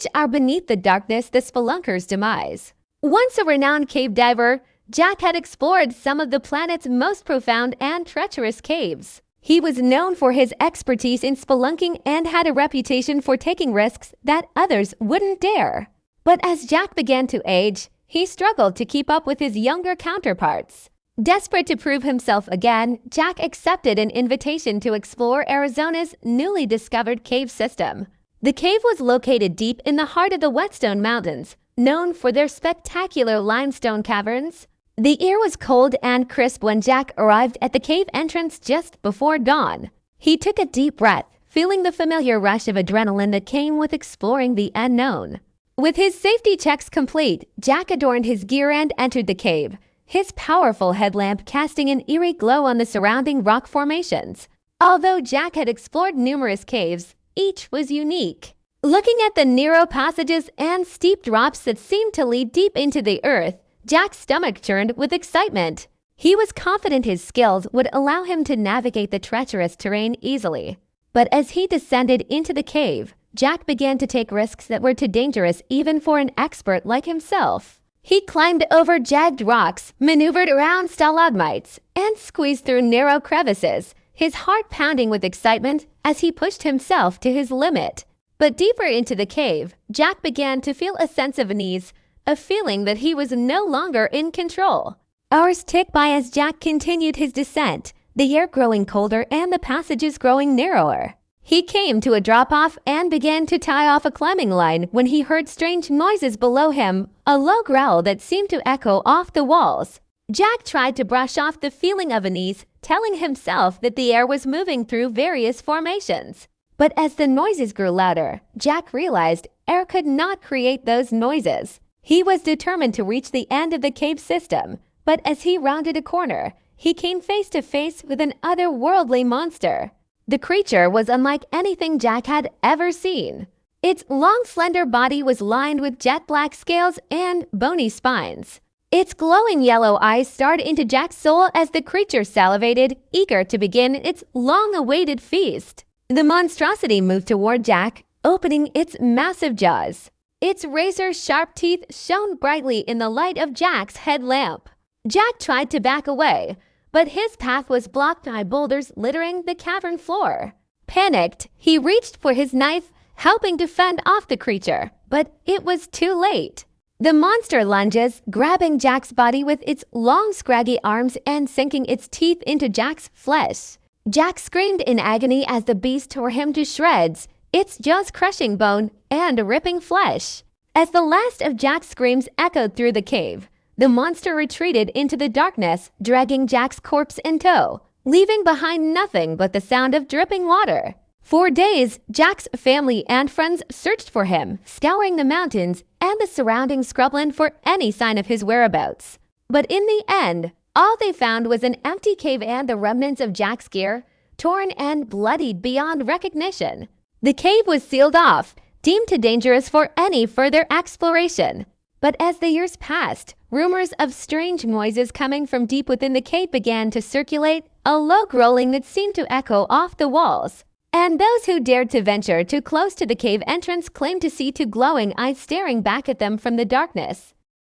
which are beneath the darkness, the Spelunkers Demise. Once a renowned cave diver, Jack had explored some of the planet's most profound and treacherous caves. He was known for his expertise in spelunking and had a reputation for taking risks that others wouldn't dare. But as Jack began to age, he struggled to keep up with his younger counterparts. Desperate to prove himself again, Jack accepted an invitation to explore Arizona's newly discovered cave system. The cave was located deep in the heart of the Whetstone Mountains, known for their spectacular limestone caverns. The air was cold and crisp when Jack arrived at the cave entrance just before dawn. He took a deep breath, feeling the familiar rush of adrenaline that came with exploring the unknown. With his safety checks complete, Jack adorned his gear and entered the cave, his powerful headlamp casting an eerie glow on the surrounding rock formations. Although Jack had explored numerous caves, each was unique. Looking at the narrow passages and steep drops that seemed to lead deep into the earth, Jack's stomach churned with excitement. He was confident his skills would allow him to navigate the treacherous terrain easily. But as he descended into the cave, Jack began to take risks that were too dangerous even for an expert like himself. He climbed over jagged rocks, maneuvered around stalagmites, and squeezed through narrow crevices, his heart pounding with excitement as he pushed himself to his limit. But deeper into the cave, Jack began to feel a sense of unease, a feeling that he was no longer in control. Hours ticked by as Jack continued his descent, the air growing colder and the passages growing narrower. He came to a drop-off and began to tie off a climbing line when he heard strange noises below him, a low growl that seemed to echo off the walls. Jack tried to brush off the feeling of unease, telling himself that the air was moving through various formations. But as the noises grew louder, Jack realized air could not create those noises. He was determined to reach the end of the cave system, but as he rounded a corner, he came face to face with an otherworldly monster. The creature was unlike anything Jack had ever seen. Its long, slender body was lined with jet-black scales and bony spines. Its glowing yellow eyes stared into Jack's soul as the creature salivated, eager to begin its long-awaited feast. The monstrosity moved toward Jack, opening its massive jaws. Its razor-sharp teeth shone brightly in the light of Jack's headlamp. Jack tried to back away, but his path was blocked by boulders littering the cavern floor. Panicked, he reached for his knife, hoping to fend off the creature, but it was too late. The monster lunges, grabbing Jack's body with its long, scraggy arms and sinking its teeth into Jack's flesh. Jack screamed in agony as the beast tore him to shreds, its jaws crushing bone and ripping flesh. As the last of Jack's screams echoed through the cave, the monster retreated into the darkness, dragging Jack's corpse in tow, leaving behind nothing but the sound of dripping water. For days, Jack's family and friends searched for him, scouring the mountains and the surrounding scrubland for any sign of his whereabouts. But in the end, all they found was an empty cave and the remnants of Jack's gear, torn and bloodied beyond recognition. The cave was sealed off, deemed too dangerous for any further exploration. But as the years passed, rumors of strange noises coming from deep within the cave began to circulate, a low growling that seemed to echo off the walls. And those who dared to venture too close to the cave entrance claimed to see two glowing eyes staring back at them from the darkness.